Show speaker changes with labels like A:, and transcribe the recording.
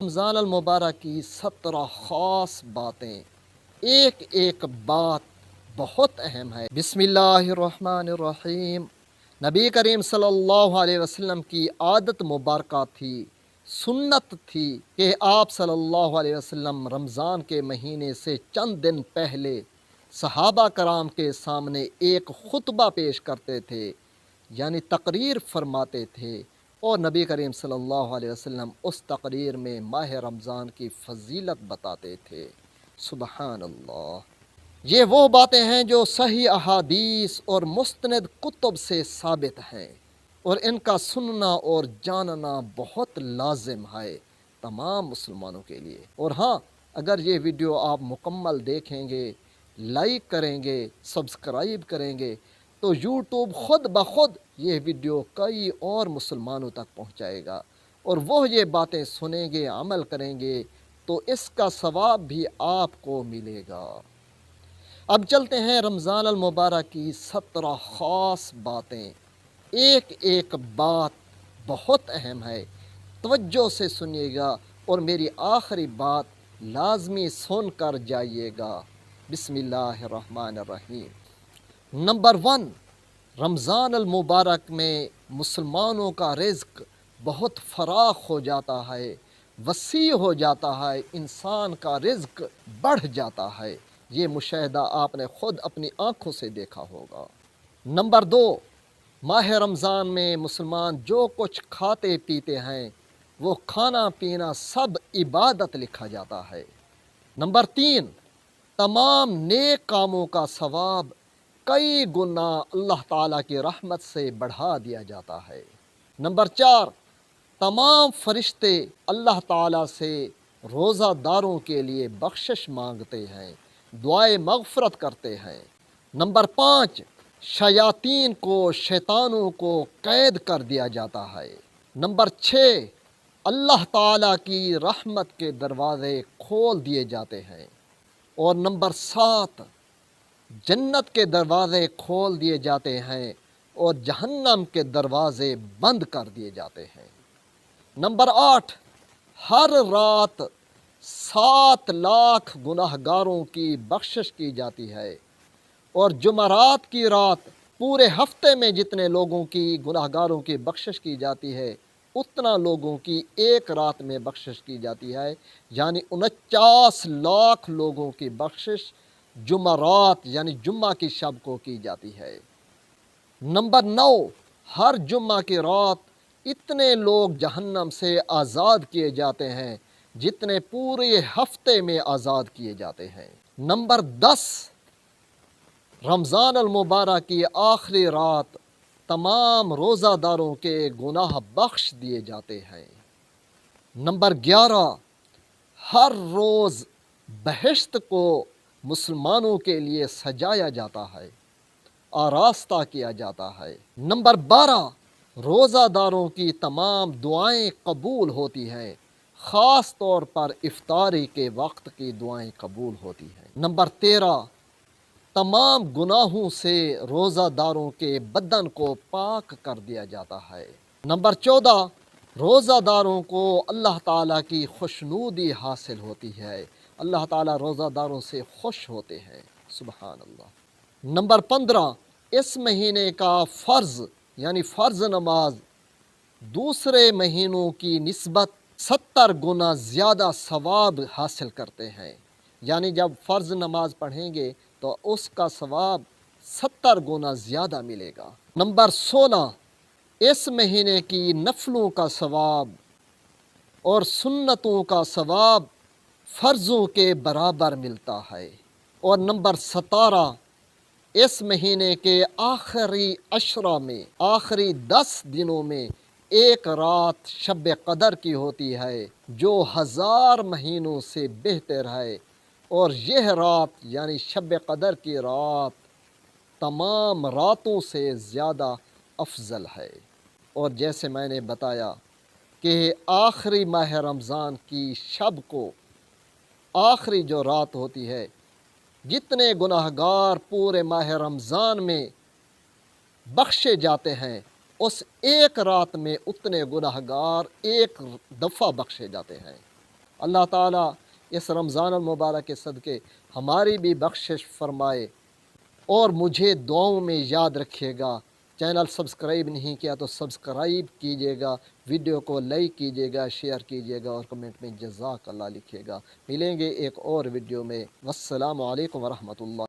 A: رمضان المبارک کی 17 خاص باتیں، ایک ایک بات بہت اہم ہے۔ بسم اللہ الرحمن الرحیم۔ نبی کریم صلی اللہ علیہ وسلم کی عادت مبارکہ تھی، سنت تھی کہ آپ صلی اللہ علیہ وسلم رمضان کے مہینے سے چند دن پہلے صحابہ کرام کے سامنے ایک خطبہ پیش کرتے تھے، یعنی تقریر فرماتے تھے، اور نبی کریم صلی اللہ علیہ وسلم اس تقریر میں ماہ رمضان کی فضیلت بتاتے تھے۔ سبحان اللہ۔ یہ وہ باتیں ہیں جو صحیح احادیث اور مستند کتب سے ثابت ہیں، اور ان کا سننا اور جاننا بہت لازم ہے تمام مسلمانوں کے لیے۔ اور ہاں، اگر یہ ویڈیو آپ مکمل دیکھیں گے، لائک کریں گے، سبسکرائب کریں گے، تو یوٹیوب خود بخود یہ ویڈیو کئی اور مسلمانوں تک پہنچائے گا، اور وہ یہ باتیں سنیں گے، عمل کریں گے، تو اس کا ثواب بھی آپ کو ملے گا۔ اب چلتے ہیں رمضان المبارک کی 17 خاص باتیں، ایک ایک بات بہت اہم ہے، توجہ سے سنیے گا اور میری آخری بات لازمی سن کر جائیے گا۔ بسم اللہ الرحمن الرحیم۔ نمبر 1، رمضان المبارک میں مسلمانوں کا رزق بہت فراخ ہو جاتا ہے، وسیع ہو جاتا ہے، انسان کا رزق بڑھ جاتا ہے۔ یہ مشاہدہ آپ نے خود اپنی آنکھوں سے دیکھا ہوگا۔ نمبر 2، ماہ رمضان میں مسلمان جو کچھ کھاتے پیتے ہیں، وہ کھانا پینا سب عبادت لکھا جاتا ہے۔ نمبر 3، تمام نیک کاموں کا ثواب کئی گنا اللہ تعالیٰ کی رحمت سے بڑھا دیا جاتا ہے۔ نمبر 4، تمام فرشتے اللہ تعالیٰ سے روزہ داروں کے لیے بخشش مانگتے ہیں، دعائے مغفرت کرتے ہیں۔ نمبر 5، شیاطین کو، شیطانوں کو قید کر دیا جاتا ہے۔ نمبر 6، اللہ تعالیٰ کی رحمت کے دروازے کھول دیے جاتے ہیں۔ اور نمبر 7، جنت کے دروازے کھول دیے جاتے ہیں اور جہنم کے دروازے بند کر دیے جاتے ہیں۔ نمبر 8، ہر رات 7 لاکھ گناہ گاروں کی بخشش کی جاتی ہے، اور جمعرات کی رات پورے ہفتے میں جتنے لوگوں کی گناہ گاروں کی بخشش کی جاتی ہے، اتنا لوگوں کی ایک رات میں بخشش کی جاتی ہے، یعنی 49 لاکھ لوگوں کی بخشش جمعرات یعنی جمعہ کی شب کو کی جاتی ہے۔ نمبر 9، ہر جمعہ کی رات اتنے لوگ جہنم سے آزاد کیے جاتے ہیں جتنے پورے ہفتے میں آزاد کیے جاتے ہیں۔ نمبر 10، رمضان المبارک کی آخری رات تمام روزہ داروں کے گناہ بخش دیے جاتے ہیں۔ نمبر 11، ہر روز بہشت کو مسلمانوں کے لیے سجایا جاتا ہے، آراستہ کیا جاتا ہے۔ نمبر 12، روزہ داروں کی تمام دعائیں قبول ہوتی ہیں، خاص طور پر افطاری کے وقت کی دعائیں قبول ہوتی ہیں۔ نمبر 13، تمام گناہوں سے روزہ داروں کے بدن کو پاک کر دیا جاتا ہے۔ نمبر 14، روزہ داروں کو اللہ تعالیٰ کی خوشنودی حاصل ہوتی ہے، اللہ تعالیٰ روزہ داروں سے خوش ہوتے ہیں۔ سبحان اللہ۔ نمبر 15، اس مہینے کا فرض یعنی فرض نماز دوسرے مہینوں کی نسبت 70 گنا زیادہ ثواب حاصل کرتے ہیں، یعنی جب فرض نماز پڑھیں گے تو اس کا ثواب 70 گنا زیادہ ملے گا۔ نمبر 16، اس مہینے کی نفلوں کا ثواب اور سنتوں کا ثواب فرضوں کے برابر ملتا ہے۔ اور نمبر 17، اس مہینے کے آخری عشرہ میں، آخری 10 دنوں میں ایک رات شب قدر کی ہوتی ہے جو 1000 مہینوں سے بہتر ہے، اور یہ رات یعنی شب قدر کی رات تمام راتوں سے زیادہ افضل ہے۔ اور جیسے میں نے بتایا کہ آخری ماہ رمضان کی شب کو، آخری جو رات ہوتی ہے، جتنے گناہ گار پورے ماہ رمضان میں بخشے جاتے ہیں، اس ایک رات میں اتنے گناہ گار ایک دفعہ بخشے جاتے ہیں۔ اللہ تعالیٰ اس رمضان المبارک کے صدقے ہماری بھی بخشش فرمائے اور مجھے دعاؤں میں یاد رکھیے گا۔ چینل سبسکرائب نہیں کیا تو سبسکرائب کیجیے گا، ویڈیو کو لائک کیجیے گا، شیئر کیجیے گا اور کمنٹ میں جزاک اللہ لکھیے گا۔ ملیں گے ایک اور ویڈیو میں۔ والسلام علیکم ورحمۃ اللہ۔